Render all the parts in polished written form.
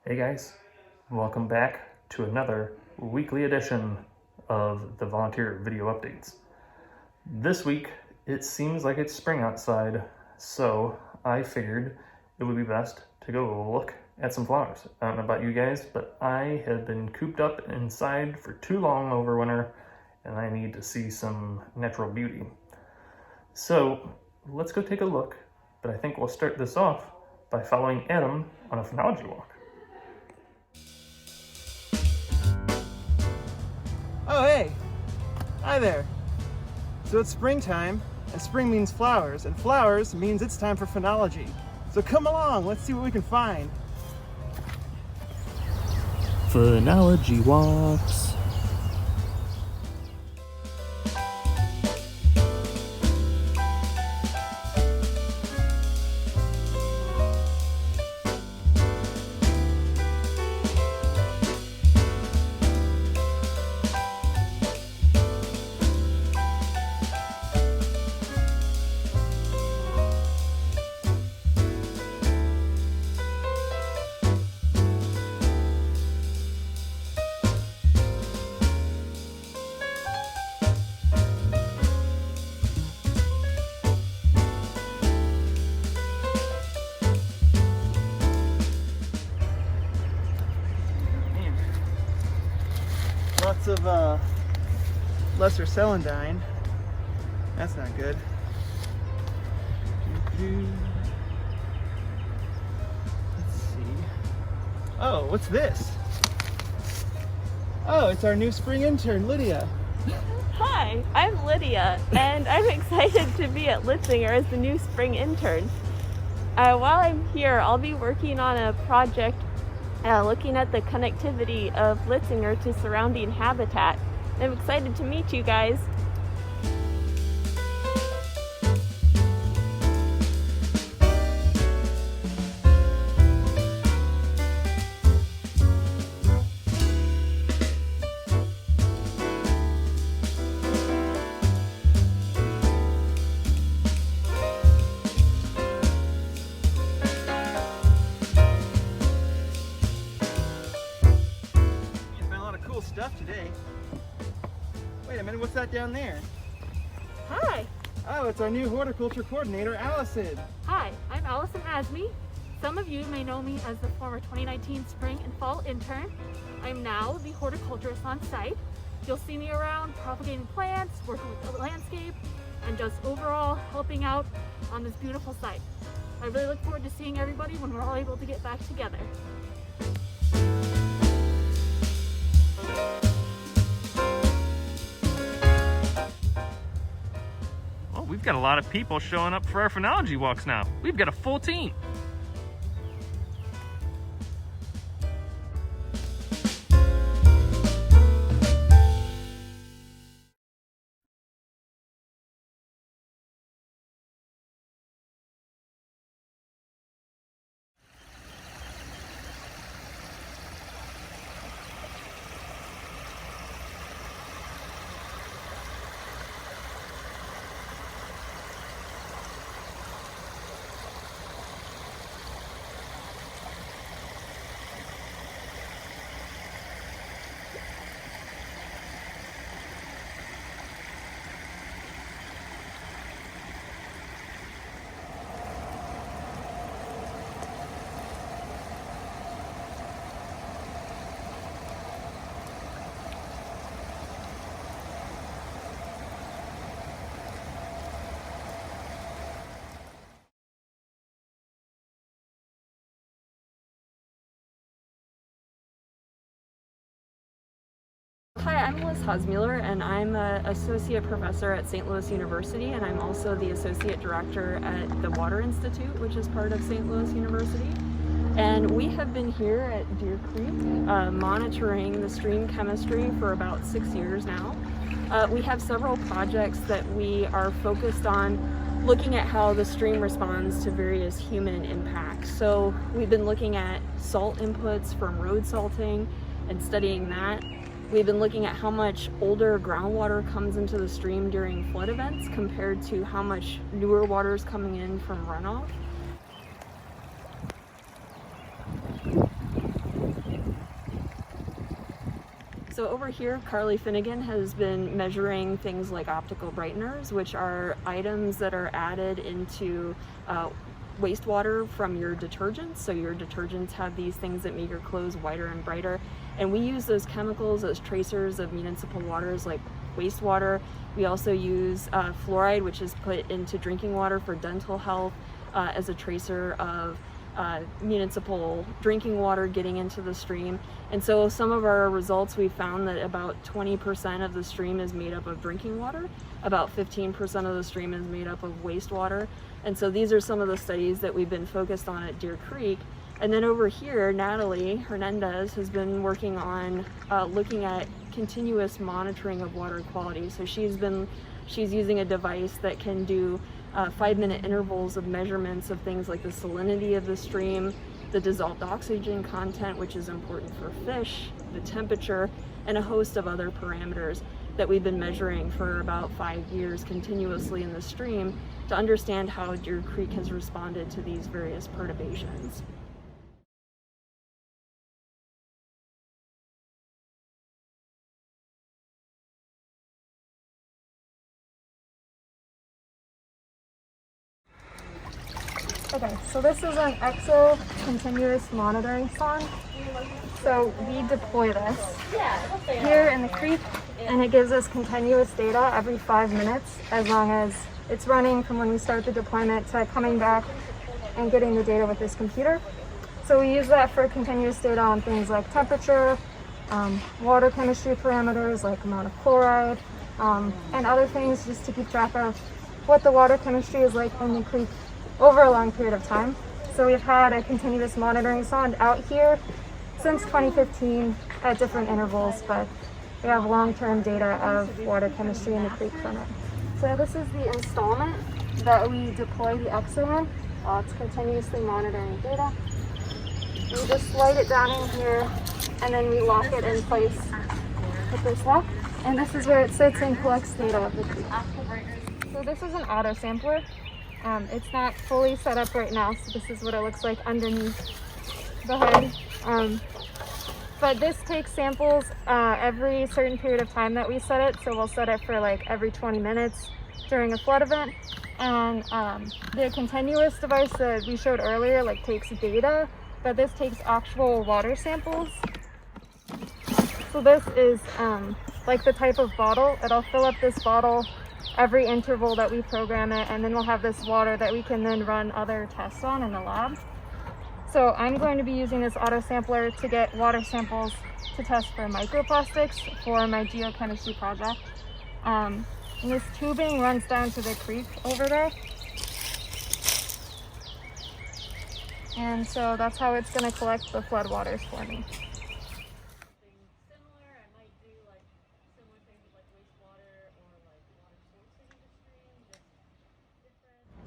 Hey guys, welcome back to another weekly edition of the volunteer video updates. This week, it seems like it's spring outside, so I figured it would be best to go look at some flowers. I don't know about you guys, but I have been cooped up inside for too long over winter, and I need to see some natural beauty. So let's go take a look, but I think we'll start this off by following Adam on a phenology walk. Oh, hey! Hi there! So it's springtime, and spring means flowers, and flowers means it's time for phenology. So come along, let's see what we can find. Phenology walks. Lots of lesser celandine. That's not good. Let's see. Oh, what's this? Oh, it's our new spring intern, Lydia. Hi, I'm Lydia, and I'm excited to be at Litzinger as the new spring intern. While I'm here, I'll be working on a project looking at the connectivity of Litzinger to surrounding habitat. I'm excited to meet you guys. Stuff today. Wait a minute, what's that down there? Hi. Oh, it's our new horticulture coordinator, Allison. Hi, I'm Allison Asme. Some of you may know me as the former 2019 spring and fall intern. I'm now the horticulturist on site. You'll see me around propagating plants, working with the landscape, and just overall helping out on this beautiful site. I really look forward to seeing everybody when we're all able to get back together. Well, we've got a lot of people showing up for our phenology walks now. We've got a full team. Hi, I'm Liz Hosmuller, and I'm an associate professor at St. Louis University, and I'm also the associate director at the Water Institute, which is part of St. Louis University. And we have been here at Deer Creek monitoring the stream chemistry for about 6 years now. We have several projects that we are focused on looking at how the stream responds to various human impacts. So we've been looking at salt inputs from road salting and studying that. We've been looking at how much older groundwater comes into the stream during flood events compared to how much newer water is coming in from runoff. So over here, Carly Finnegan has been measuring things like optical brighteners, which are items that are added into wastewater from your detergents. So your detergents have these things that make your clothes whiter and brighter. And we use those chemicals as tracers of municipal waters like wastewater. We also use fluoride, which is put into drinking water for dental health, as a tracer of municipal drinking water getting into the stream. And so some of our results, we found that about 20% of the stream is made up of drinking water, about 15% of the stream is made up of wastewater. And so these are some of the studies that we've been focused on at Deer Creek. And then over here, Natalie Hernandez has been working on looking at continuous monitoring of water quality. So she's using a device that can do 5-minute intervals of measurements of things like the salinity of the stream, the dissolved oxygen content, which is important for fish, the temperature, and a host of other parameters that we've been measuring for about 5 years continuously in the stream to understand how Deer Creek has responded to these various perturbations. Okay, so this is an EXO continuous monitoring sonde. So we deploy this here in the creek, and it gives us continuous data every 5 minutes, as long as it's running from when we start the deployment to coming back and getting the data with this computer. So we use that for continuous data on things like temperature, water chemistry parameters like amount of chloride, and other things, just to keep track of what the water chemistry is like in the creek over a long period of time. So we've had a continuous monitoring sonde out here since 2015 at different intervals, but we have long-term data of water chemistry in the creek from it. So this is the installment that we deploy the EXO in. It's continuously monitoring data. We just slide it down in here, and then we lock it in place with this lock. And this is where it sits and collects data of the creek. So this is an auto sampler. It's not fully set up right now, so this is what it looks like underneath the hood. But this takes samples every certain period of time that we set it. So we'll set it for like every 20 minutes during a flood event. And the continuous device that we showed earlier like takes data, but this takes actual water samples. So this is like the type of bottle. It'll fill up this bottle every interval that we program it, and then we'll have this water that we can then run other tests on in the lab. So I'm going to be using this auto sampler to get water samples to test for microplastics for my geochemistry project. And this tubing runs down to the creek over there. And so that's how it's going to collect the floodwaters for me.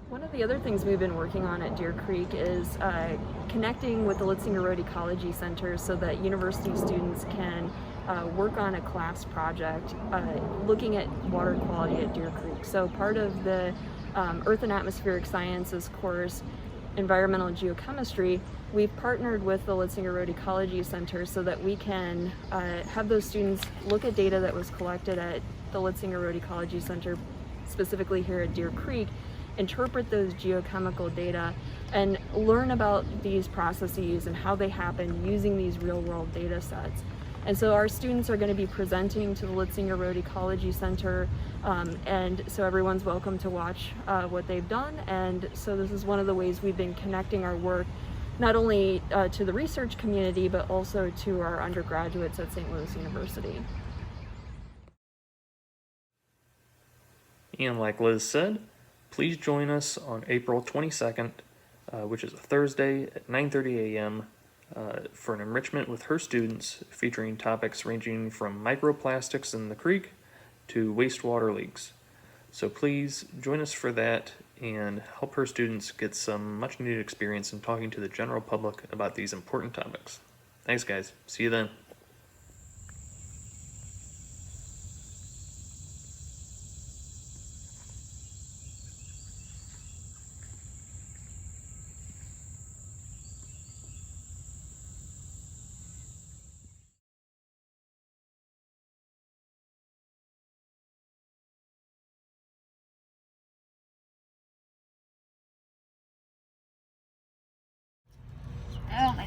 One of the other things we've been working on at Deer Creek is connecting with the Litzinger Road Ecology Center so that university students can work on a class project looking at water quality at Deer Creek. So part of the Earth and Atmospheric Sciences course, Environmental Geochemistry, we've partnered with the Litzinger Road Ecology Center so that we can have those students look at data that was collected at the Litzinger Road Ecology Center, specifically here at Deer Creek, interpret those geochemical data and learn about these processes and how they happen using these real-world data sets. And so our students are going to be presenting to the Litzinger Road Ecology Center, and so everyone's welcome to watch what they've done. And so this is one of the ways we've been connecting our work not only to the research community, but also to our undergraduates at St. Louis University. And like Liz said, please join us on April 22nd, which is a Thursday at 9:30 a.m. For an enrichment with her students featuring topics ranging from microplastics in the creek to wastewater leaks. So please join us for that and help her students get some much needed experience in talking to the general public about these important topics. Thanks guys, see you then.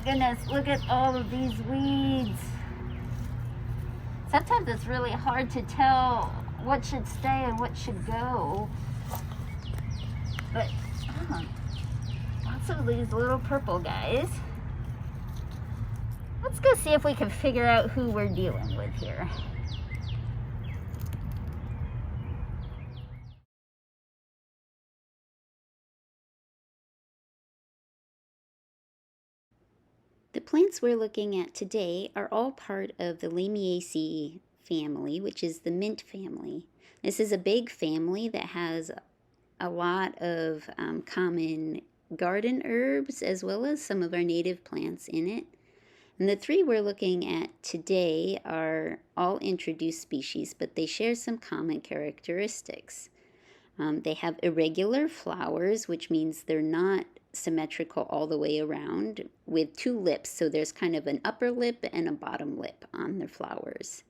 goodness, look at all of these weeds. Sometimes it's really hard to tell what should stay and what should go. But lots of these little purple guys. Let's go see if we can figure out who we're dealing with here. The plants we're looking at today are all part of the Lamiaceae family, which is the mint family. This is a big family that has a lot of common garden herbs as well as some of our native plants in it. And the three we're looking at today are all introduced species, but they share some common characteristics. They have irregular flowers, which means they're not symmetrical all the way around, with two lips. So there's kind of an upper lip and a bottom lip on their flowers.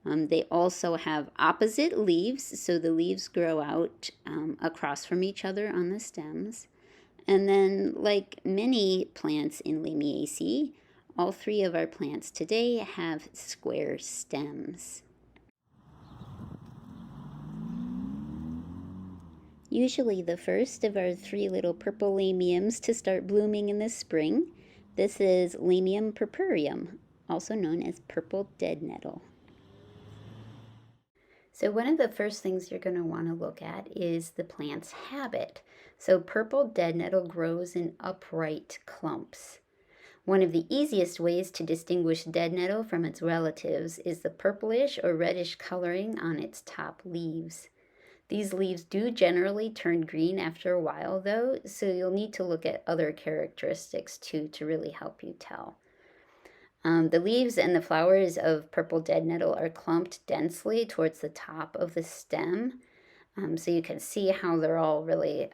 They also have opposite leaves, so the leaves grow out across from each other on the stems. And then, like many plants in Lamiaceae, all three of our plants today have square stems. Usually the first of our three little purple lamiums to start blooming in the spring. This is Lamium Purpurium, also known as purple dead nettle. So one of the first things you're going to want to look at is the plant's habit. So purple dead nettle grows in upright clumps. One of the easiest ways to distinguish dead nettle from its relatives is the purplish or reddish coloring on its top leaves. These leaves do generally turn green after a while though, so you'll need to look at other characteristics too to really help you tell. The leaves and the flowers of purple dead nettle are clumped densely towards the top of the stem, so you can see how they're all really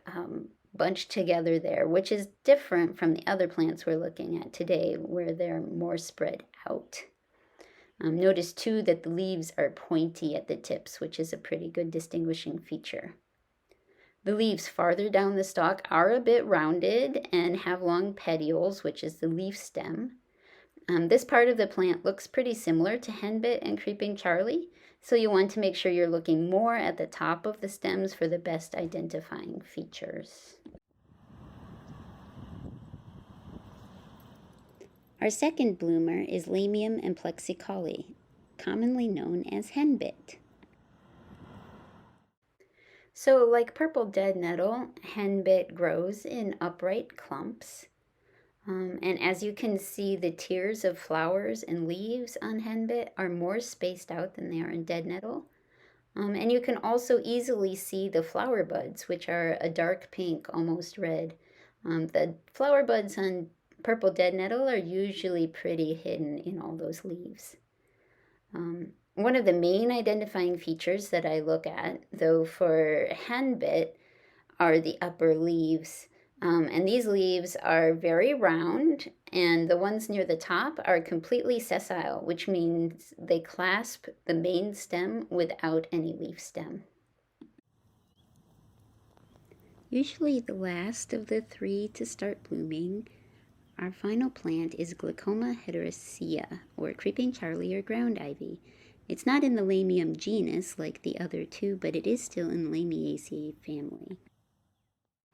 bunched together there, which is different from the other plants we're looking at today where they're more spread out. Notice too that the leaves are pointy at the tips, which is a pretty good distinguishing feature. The leaves farther down the stalk are a bit rounded and have long petioles, which is the leaf stem. This part of the plant looks pretty similar to henbit and creeping Charlie, so you want to make sure you're looking more at the top of the stems for the best identifying features. Our second bloomer is Lamium and Plexicollie, commonly known as henbit. So like purple dead nettle, henbit grows in upright clumps. And as you can see, the tiers of flowers and leaves on henbit are more spaced out than they are in dead nettle. And you can also easily see the flower buds, which are a dark pink, almost red. The flower buds on purple dead nettle are usually pretty hidden in all those leaves. One of the main identifying features that I look at, though, for henbit are the upper leaves. And these leaves are very round, and the ones near the top are completely sessile, which means they clasp the main stem without any leaf stem. Usually the last of the three to start blooming, our final plant is Glaucoma Heterocya, or creeping Charlie or ground ivy. It's not in the Lamium genus like the other two, but it is still in the Lamiaceae family.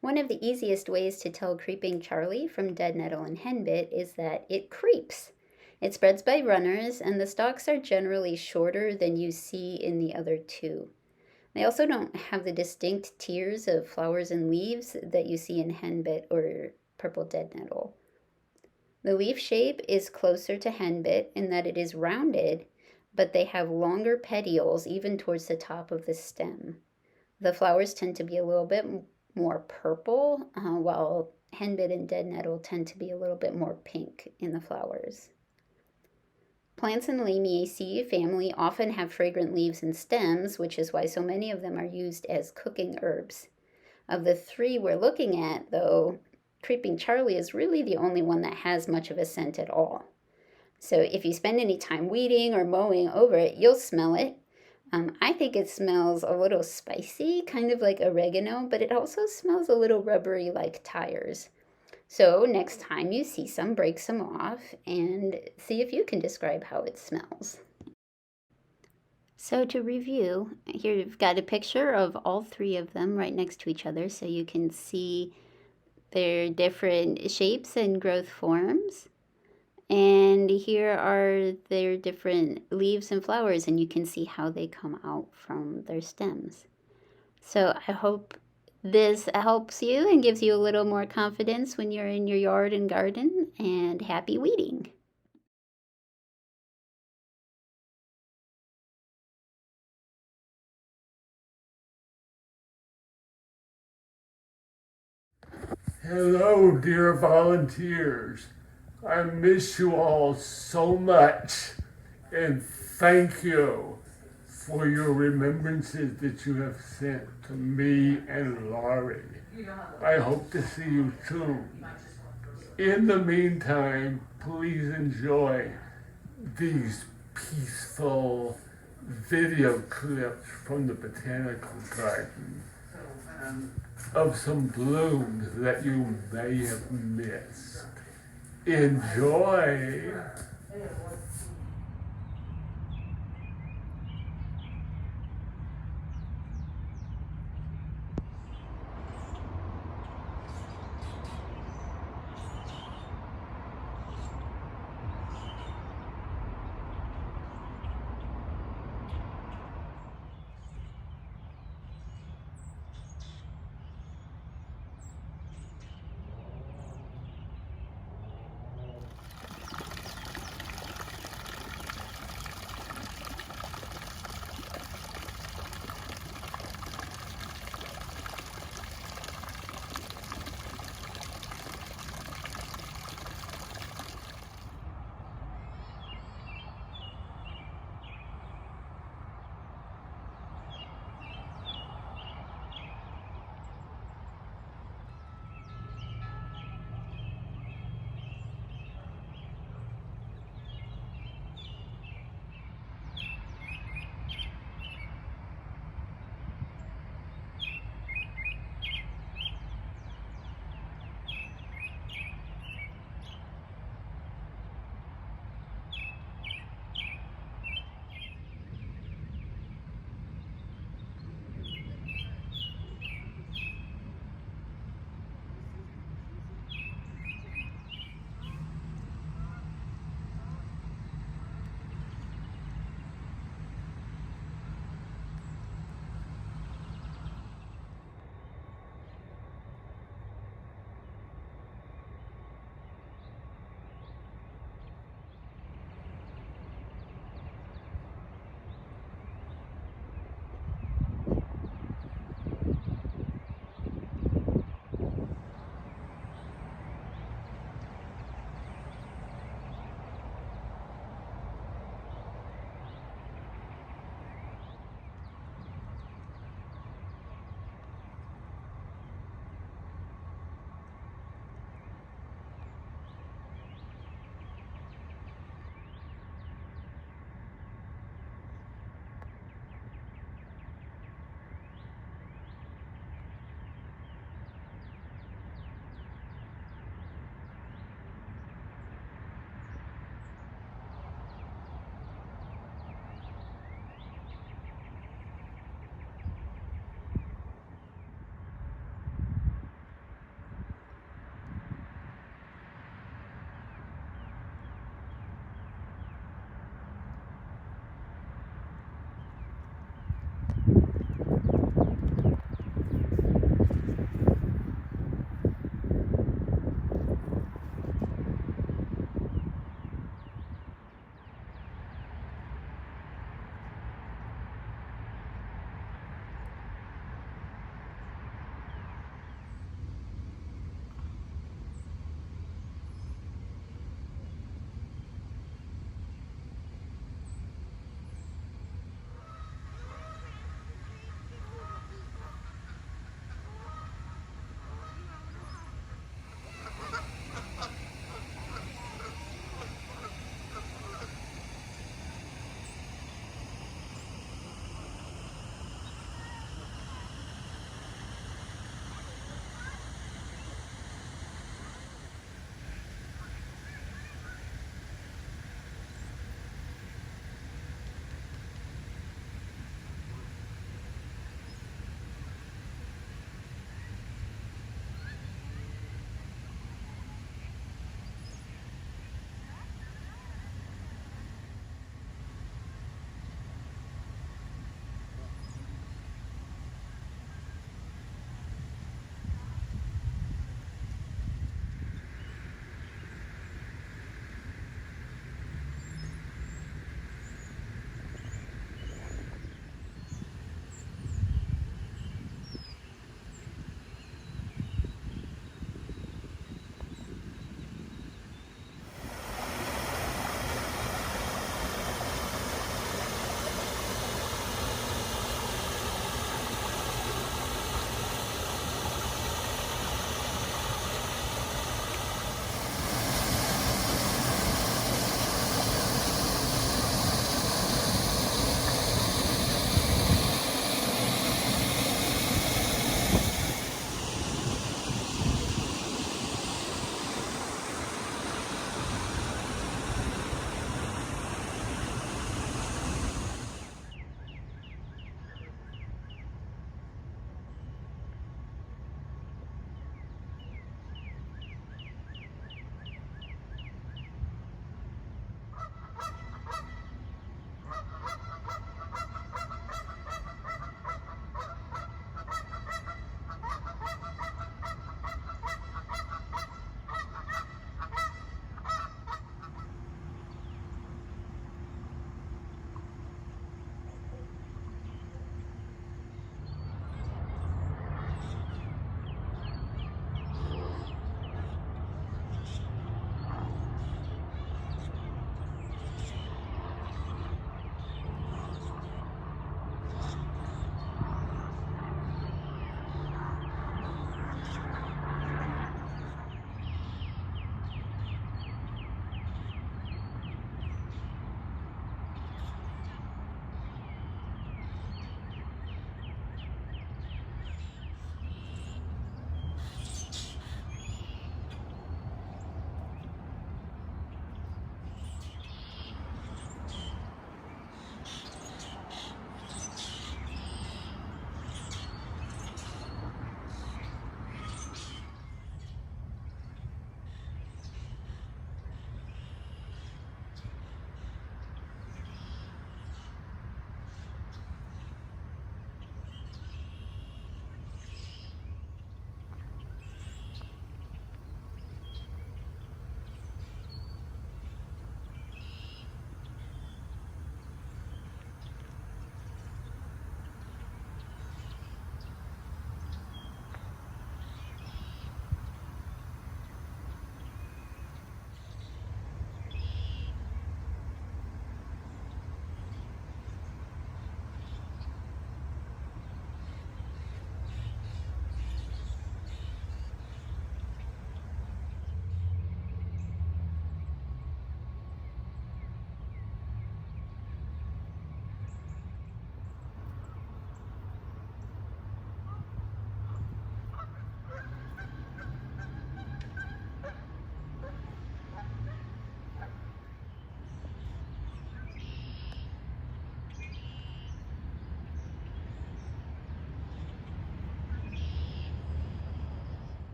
One of the easiest ways to tell creeping Charlie from dead nettle and henbit is that it creeps. It spreads by runners, and the stalks are generally shorter than you see in the other two. They also don't have the distinct tiers of flowers and leaves that you see in henbit or purple dead nettle. The leaf shape is closer to henbit in that it is rounded, but they have longer petioles even towards the top of the stem. The flowers tend to be a little bit more purple, while henbit and dead nettle tend to be a little bit more pink in the flowers. Plants in the Lamiaceae family often have fragrant leaves and stems, which is why so many of them are used as cooking herbs. Of the three we're looking at, though, creeping Charlie is really the only one that has much of a scent at all. So if you spend any time weeding or mowing over it, you'll smell it. I think it smells a little spicy, kind of like oregano, but it also smells a little rubbery like tires. So next time you see some, break some off and see if you can describe how it smells. So to review, here you've got a picture of all three of them right next to each other so you can see their different shapes and growth forms. And here are their different leaves and flowers, and you can see how they come out from their stems. So I hope this helps you and gives you a little more confidence when you're in your yard and garden, and happy weeding! Hello, dear volunteers. I miss you all so much, and thank you for your remembrances that you have sent to me and Laurie. I hope to see you soon. In the meantime, please enjoy these peaceful video clips from the Botanical Garden of some blooms that you may have missed. Enjoy!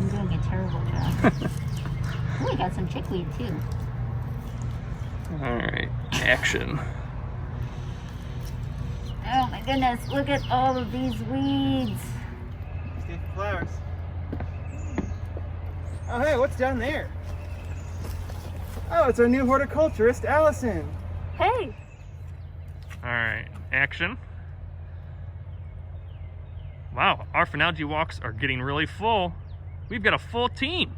I'm doing a terrible job. Oh, we got some chickweed too. All right, action. Oh my goodness, look at all of these weeds. Stay for flowers. Oh, hey, what's down there? Oh, it's our new horticulturist, Allison. Hey, All right, action. Wow, our phenology walks are getting really full. We've got a full team.